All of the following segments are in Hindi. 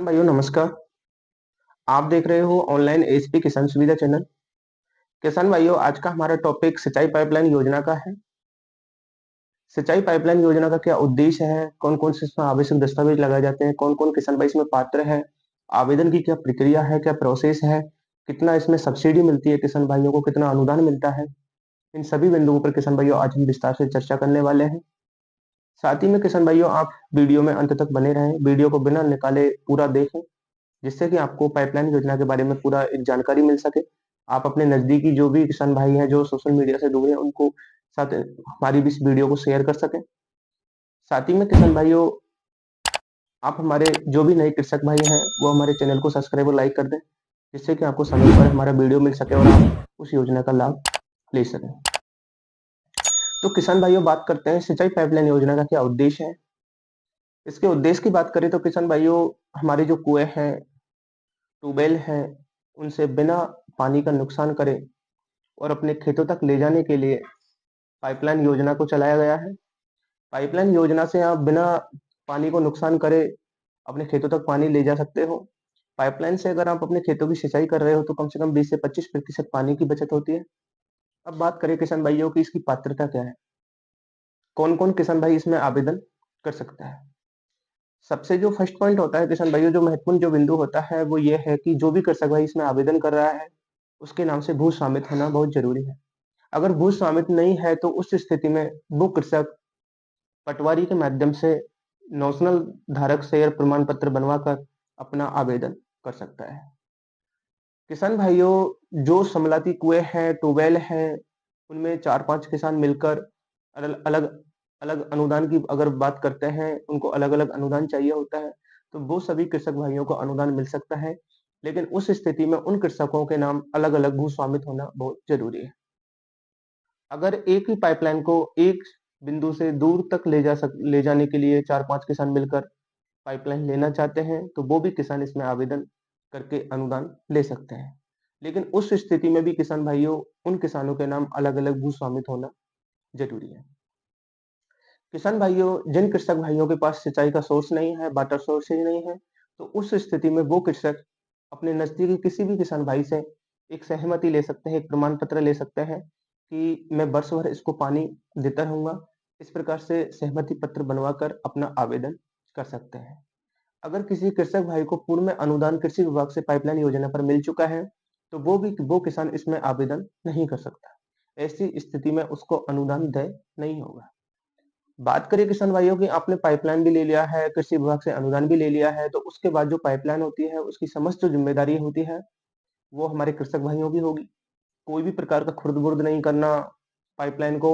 भाइयों नमस्कार। आप देख रहे हो ऑनलाइन एचपी किसान सुविधा चैनल। किसान भाइयों, आज का हमारा टॉपिक सिंचाई पाइपलाइन योजना का है। सिंचाई पाइपलाइन योजना का क्या उद्देश्य है, कौन कौन से इसमें आवश्यक दस्तावेज लगाए जाते हैं, कौन कौन किसान भाई इसमें पात्र है, आवेदन की क्या प्रक्रिया है, क्या प्रोसेस है, कितना इसमें सब्सिडी मिलती है किसान भाइयों को, कितना अनुदान मिलता है। इन सभी बिंदुओं पर किसान भाइयों आज हम विस्तार से चर्चा करने वाले हैं। साथ ही में किसान भाइयों, आप वीडियो में अंत तक बने रहें, वीडियो को बिना निकाले पूरा देखें, जिससे कि आपको पाइपलाइन योजना के बारे में पूरा एक जानकारी मिल सके। आप अपने नजदीकी जो भी किसान भाई हैं जो सोशल मीडिया से दूर हैं उनको साथ हमारी भी इस वीडियो को शेयर कर सकें। साथ ही में किसान भाइयों, आप हमारे जो भी नए कृषक भाई हैं वो हमारे चैनल को सब्सक्राइब और लाइक कर दें, जिससे कि आपको समय पर हमारा वीडियो मिल सके और आप उस योजना का लाभ ले सकें। तो किसान भाइयों, बात करते हैं सिंचाई पाइपलाइन योजना का क्या उद्देश्य है। इसके उद्देश्य की बात करें तो किसान भाइयों, हमारे जो कुएं हैं, ट्यूबवेल हैं, उनसे बिना पानी का नुकसान करे और अपने खेतों तक ले जाने के लिए पाइपलाइन योजना को चलाया गया है। पाइपलाइन योजना से आप बिना पानी को नुकसान करे अपने खेतों तक पानी ले जा सकते हो। पाइपलाइन से अगर आप अपने खेतों की सिंचाई कर रहे हो तो कम से कम 20 से 25% पानी की बचत होती है। अब बात करें किसान भाइयों की इसकी पात्रता क्या है, कौन कौन किसान भाई इसमें आवेदन कर सकता है। सबसे जो फर्स्ट पॉइंट होता है किसान भाइयों, जो महत्वपूर्ण जो बिंदु होता है वो ये है कि जो भी कृषक भाई इसमें आवेदन कर रहा है उसके नाम से भू स्वामित्व होना बहुत जरूरी है। अगर भू स्वामित्व नहीं है तो उस स्थिति में वो कृषक पटवारी के माध्यम से नॉशनल धारक से प्रमाण पत्र बनवाकर अपना आवेदन कर सकता है। किसान भाइयों, जो समलाती कुएं हैं, ट्यूबवेल हैं, उनमें 4-5 किसान मिलकर अलग अलग अलग अनुदान की अगर बात करते हैं, उनको अलग अलग अनुदान चाहिए होता है, तो वो सभी कृषक भाइयों को अनुदान मिल सकता है। लेकिन उस स्थिति में उन कृषकों के नाम अलग अलग भू स्वामित्व होना बहुत जरूरी है। अगर एक ही पाइपलाइन को एक बिंदु से दूर तक ले जाने के लिए 4-5 किसान मिलकर पाइपलाइन लेना चाहते हैं तो वो भी किसान इसमें आवेदन करके अनुदान ले सकते हैं। लेकिन उस स्थिति में भी किसान भाइयों, उन किसानों के नाम अलग अलग भू स्वामित्व होना जरूरी है। किसान भाइयों, जिन कृषक भाइयों के पास सिंचाई का सोर्स नहीं है, वाटर सोर्स ही नहीं है, तो उस स्थिति में वो कृषक अपने नजदीकी किसी भी किसान भाई से एक सहमति ले सकते हैं, एक प्रमाण पत्र ले सकते हैं कि मैं वर्ष भर इसको पानी देता रहूंगा। इस प्रकार से सहमति पत्र बनवाकर अपना आवेदन कर सकते हैं। अगर किसी कृषक भाई को पूर्व में अनुदान कृषि विभाग से पाइपलाइन योजना पर मिल चुका है तो वो किसान इसमें आवेदन नहीं कर सकता। ऐसी स्थिति में उसको अनुदान देय नहीं होगा। बात करें किसान भाइयों की, आपने पाइपलाइन भी ले लिया है, कृषि विभाग से अनुदान भी ले लिया है, तो उसके बाद जो पाइपलाइन होती है उसकी समस्त जो जिम्मेदारी होती है वो हमारे कृषक भाइयों की होगी। कोई भी प्रकार का खुर्द-बुर्द नहीं करना, पाइपलाइन को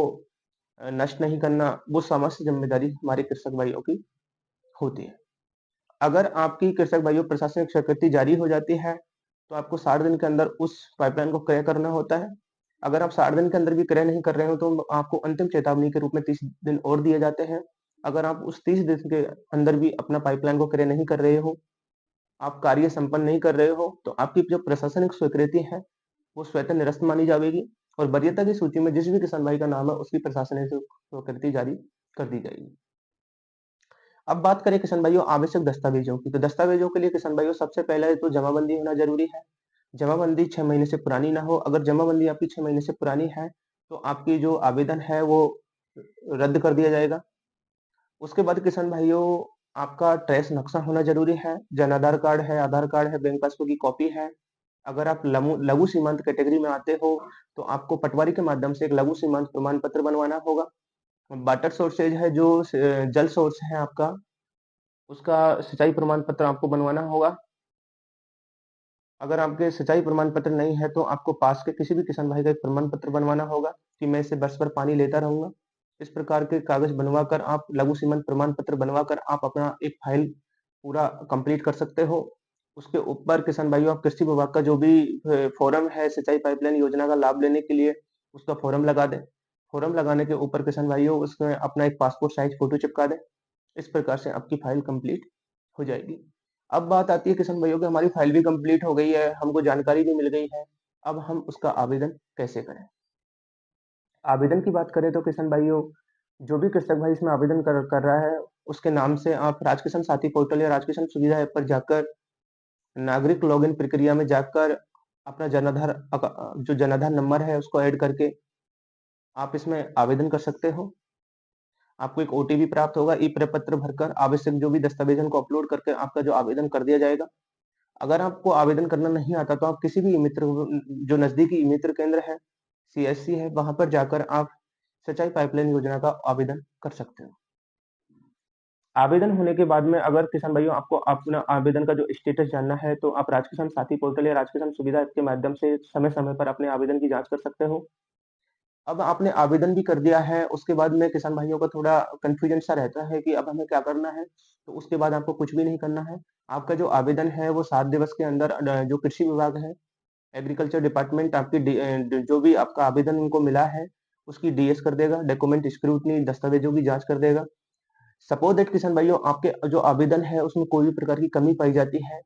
नष्ट नहीं करना, वो समस्त जिम्मेदारी हमारे कृषक भाइयों की होती है। अगर आपकी कृषक भाइयों प्रशासनिक स्वीकृति जारी हो जाती है तो आपको 60 दिन के अंदर उस पाइपलाइन को क्रय करना होता है। अगर आप 60 दिन के अंदर भी क्रय नहीं कर रहे हो तो आपको अंतिम चेतावनी के रूप में 30 दिन और दिए जाते हैं। अगर आप उस 30 दिन के अंदर भी अपना पाइपलाइन को क्रय नहीं कर रहे हो, आप कार्य संपन्न नहीं कर रहे हो, तो आपकी जो प्रशासनिक स्वीकृति है वो स्वतः निरस्त मानी जाएगी और वरीयता की सूची में जिस भी किसान भाई का नाम है उसकी प्रशासनिक स्वीकृति जारी कर दी जाएगी। अब बात करें किसान भाइयों आवश्यक दस्तावेजों की, तो दस्तावेजों के लिए किसान भाइयों सबसे पहले तो जमाबंदी होना जरूरी है। जमाबंदी 6 महीने से पुरानी ना हो। अगर जमाबंदी आपकी 6 महीने से पुरानी है तो आपकी जो आवेदन है वो रद्द कर दिया जाएगा। उसके बाद किसान भाइयों, आपका ट्रेस नक्शा होना जरूरी है। जन आधार कार्ड है, आधार कार्ड है, बैंक पासबुक की कॉपी है। अगर आप लघु लघु सीमांत कैटेगरी में आते हो तो आपको पटवारी के माध्यम से एक लघु सीमांत प्रमाण पत्र बनवाना होगा। वाटर सोर्सेज है, जो जल सोर्स है आपका, उसका सिंचाई प्रमाण पत्र आपको बनवाना होगा। अगर आपके सिंचाई प्रमाण पत्र नहीं है तो आपको पास के किसी भी किसान भाई का एक प्रमाण पत्र बनवाना होगा कि मैं इसे वर्ष भर पानी लेता रहूंगा। इस प्रकार के कागज बनवाकर आप लघु सीमांत प्रमाण पत्र बनवाकर आप अपना एक फाइल पूरा कंप्लीट कर सकते हो। उसके ऊपर किसान भाइयों, आप कृषि विभाग का जो भी फॉर्म है सिंचाई पाइपलाइन योजना का लाभ लेने के लिए, उसका फॉर्म लगा दें। फॉर्म लगाने के ऊपर किसान भाइयों उसमें अपना एक पासपोर्ट साइज फोटो चिपका दें। इस प्रकार से आपकी फाइल कंप्लीट हो जाएगी। अब बात आती है किसान भाइयों की, हमारी फाइल भी कंप्लीट हो गई है, हमको जानकारी भी मिल गई है, अब हम उसका आवेदन कैसे करें। आवेदन की बात करें तो किसान भाइयों, जो भी कृषक भाई इसमें आवेदन कर रहा है उसके नाम से आप राज किसान साथी पोर्टल या राज किसान सुविधा ऐप पर जाकर नागरिक लॉगिन प्रक्रिया में जाकर अपना जो जनाधार नंबर है उसको ऐड करके आप इसमें आवेदन कर सकते हो। आपको एक ओटीपी प्राप्त होगा, ई प्रपत्र भरकर आवश्यक जो भी दस्तावेजों को अपलोड करके आपका जो आवेदन कर दिया जाएगा। अगर आपको आवेदन करना नहीं आता तो आप किसी भी ई-मित्र जो नजदीकी ई-मित्र केंद्र है, सीएससी है, वहां पर जाकर आप सिंचाई पाइपलाइन योजना का आवेदन कर सकते हो। आवेदन होने के बाद में अगर किसान भाइयों आपको अपना आवेदन का जो स्टेटस जानना है तो आप राज किसान साथी पोर्टल या राज किसान सुविधा ऐप के माध्यम से समय समय पर अपने आवेदन की जांच कर सकते हो। अब आपने आवेदन भी कर दिया है, उसके बाद में किसान भाइयों का थोड़ा कन्फ्यूजन सा रहता है कि अब हमें क्या करना है, तो उसके बाद आपको कुछ भी नहीं करना है। आपका जो आवेदन है वो 7 दिवस के अंदर जो कृषि विभाग है, एग्रीकल्चर डिपार्टमेंट आपकी जो भी आपका आवेदन उनको मिला है, उसकी डीएस कर देगा, डॉक्यूमेंट स्क्रूटनी दस्तावेजों की जाँच कर देगा। सपोज़ दैट किसान भाइयों आपके जो आवेदन है उसमें कोई भी प्रकार की कमी पाई जाती है,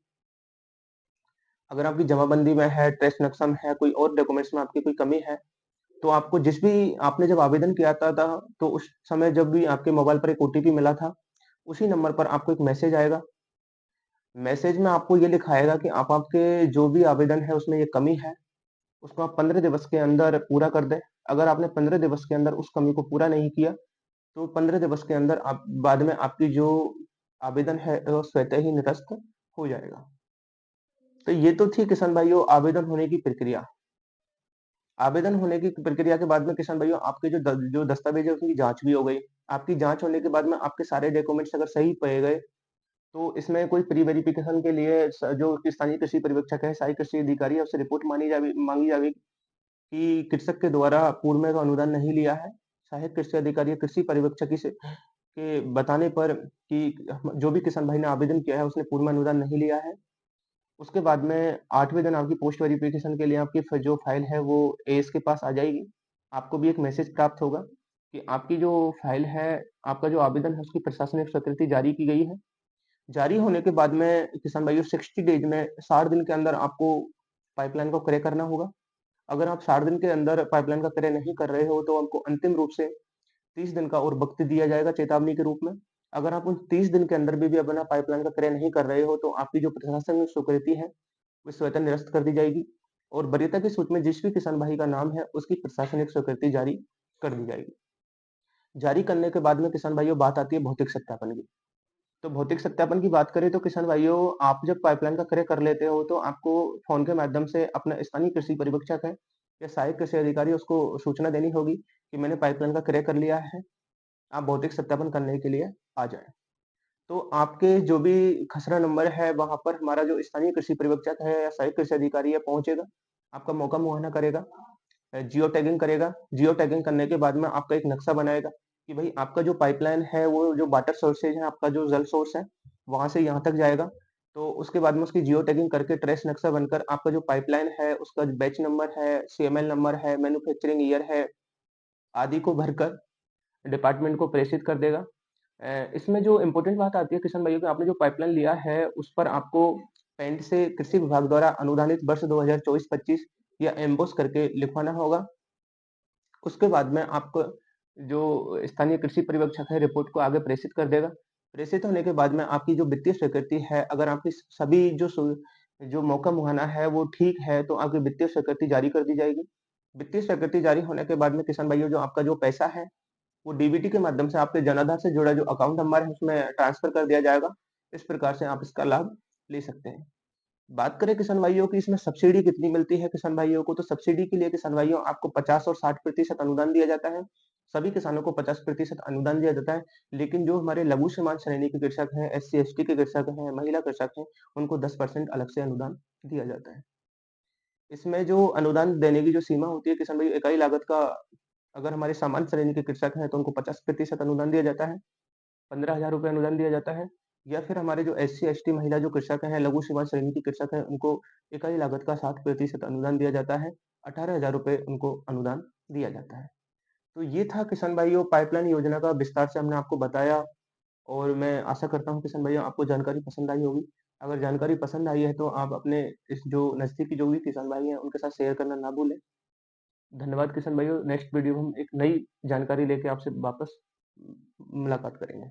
अगर आपकी जमाबंदी में है, ट्रेस नक्शा में है, कोई और डॉक्यूमेंट्स में आपकी कोई कमी है, तो आपको जिस भी आपने जब आवेदन किया था तो उस समय जब भी आपके मोबाइल पर एक ओटीपी मिला था, उसी नंबर पर आपको एक मैसेज आएगा। मैसेज में आपको ये लिखाएगा कि आप आपके जो भी आवेदन है उसमें ये कमी है, उसको आप 15 दिवस के अंदर पूरा कर दें। अगर आपने 15 दिवस के अंदर उस कमी को पूरा नहीं किया, तो 15 दिवस के अंदर आप बाद में आपकी जो आवेदन है वो स्वतः ही निरस्त हो जाएगा। तो ये तो थी किसान भाइयों आवेदन होने की प्रक्रिया। आवेदन होने की प्रक्रिया के बाद में किसान भाइयों आपके जो दस्तावेज है उसकी जाँच भी हो गई। आपकी जाँच होने के बाद में आपके सारे डॉक्यूमेंट्स अगर सही पाए गए, तो इसमें कोई प्री वेरिफिकेशन के लिए जो स्थानीय कृषि पर्यवेक्षक है, सहायक कृषि अधिकारी है, उससे रिपोर्ट माँगी जाएगी कि कृषक के द्वारा पूर्व में तो अनुदान नहीं लिया है। सहायक कृषि अधिकारी या कृषि पर्यवेक्षक के बताने पर कि जो भी किसान भाई ने आवेदन किया है उसने पूर्व में अनुदान नहीं लिया है। उसके बाद में 8वें दिन आपकी पोस्ट वेरिफिकेशन के लिए आपकी जो फाइल है वो एएस के पास आ जाएगी। आपको भी एक मैसेज प्राप्त होगा कि आपकी जो फाइल है, आपका जो आवेदन है उसकी प्रशासनिक स्वीकृति जारी की गई है। जारी होने के बाद में किसान भाइयों 60 डेज में 60 दिन के अंदर आपको पाइपलाइन को क्रय करना होगा। अगर आप 60 दिन के अंदर पाइपलाइन का क्रय नहीं कर रहे हो तो आपको अंतिम रूप से 30 दिन का और वक़्त दिया जाएगा चेतावनी के रूप में। अगर आप उन 30 दिन के अंदर भी अपना पाइपलाइन का क्रय नहीं कर रहे हो तो आपकी जो प्रशासनिक स्वीकृति है, वो स्वतः निरस्त कर दी जाएगी और वरीयता की सूची में जिस भी किसान भाई का नाम है, उसकी प्रशासनिक स्वीकृति जारी कर दी जाएगी। जारी करने के बाद में किसान भाइयों बात आती है भौतिक सत्यापन की। तो भौतिक सत्यापन की बात करें तो किसान भाइयों आप जब पाइपलाइन का क्रय कर लेते हो तो आपको फ़ोन के माध्यम से अपना स्थानीय कृषि पर्यवेक्षक है या सहायक कृषि अधिकारी उसको सूचना देनी होगी कि मैंने पाइपलाइन का क्रय कर लिया है, आप भौतिक सत्यापन करने के लिए आ जाएँ। तो आपके जो भी खसरा नंबर है वहाँ पर हमारा जो स्थानीय कृषि पर्यवेक्षक है या सहायक कृषि अधिकारी है पहुँचेगा, आपका मौका मुआयना करेगा, जियो टैगिंग करेगा। जियो टैगिंग करने के बाद में आपका एक नक्शा बनाएगा कि भई आपका जो पाइपलाइन है वो जो वाटर सोर्सेज है, आपका जो जल सोर्स है, वहाँ से यहाँ तक जाएगा। तो उसके बाद में उसकी जियो टैगिंग करके ट्रेस नक्शा बनकर आपका जो पाइपलाइन है, उसका बैच नंबर है, सीएमएल नंबर है, मैन्युफैक्चरिंग ईयर है, आदि को भरकर डिपार्टमेंट को प्रेषित कर देगा। इसमें जो इम्पोर्टेंट बात आती है किसान भाइयों कि आपने जो पाइपलाइन लिया है, उस पर आपको पेंट से कृषि विभाग द्वारा अनुदानित वर्ष 2024-25 या एम्बोस करके लिखवाना होगा। उसके बाद में आपको जो स्थानीय कृषि पर्यवेक्षक है रिपोर्ट को आगे प्रेषित कर देगा। प्रेषित होने के बाद में आपकी जो वित्तीय स्वीकृति है, अगर आपकी सभी जो मौका मुहाना है वो ठीक है, तो आपकी वित्तीय स्वीकृति जारी कर दी जाएगी। वित्तीय स्वीकृति जारी होने के बाद में किसान भाइयों जो आपका जो पैसा है, वो डीबीटी के माध्यम से आपके जनाधार से जुड़ा जो अकाउंट नंबर है उसमें ट्रांसफर कर दिया जाएगा। इस प्रकार से आप इसका लाभ ले सकते हैं। बात करें किसान भाइयों की इसमें सब्सिडी कितनी मिलती है किसान भाइयों को, तो सब्सिडी के लिए किसान भाइयों आपको 50 और 60% अनुदान दिया जाता है। सभी किसानों को 50% अनुदान दिया जाता है, लेकिन जो हमारे लघु सीमांत श्रेणी के कृषक हैं, एससी-एसटी के कृषक हैं, महिला कृषक हैं, उनको 10% अलग से अनुदान दिया जाता है। इसमें जो अनुदान देने की जो सीमा होती है किसान भाई इकाई लागत का, अगर हमारे सामान्य श्रेणी के कृषक हैं तो उनको 50% अनुदान दिया जाता है, 15,000 रुपए अनुदान दिया जाता है। या फिर हमारे जो एससी-एसटी महिला जो कृषक हैं, लघु सीमांत श्रेणी के कृषक हैं, उनको इकाई लागत का 60% अनुदान दिया जाता है, 18,000 रुपए उनको अनुदान दिया जाता है। तो ये था किसान भाइयों पाइपलाइन योजना का विस्तार से हमने आपको बताया और मैं आशा करता हूँ किसान भाइयों आपको जानकारी पसंद आई होगी। अगर जानकारी पसंद आई है तो आप अपने इस जो नज़दीकी जो भी किसान भाई हैं उनके साथ शेयर करना ना भूलें। धन्यवाद किशन भाइयों, नेक्स्ट वीडियो में हम एक नई जानकारी लेके आपसे वापस मुलाकात करेंगे।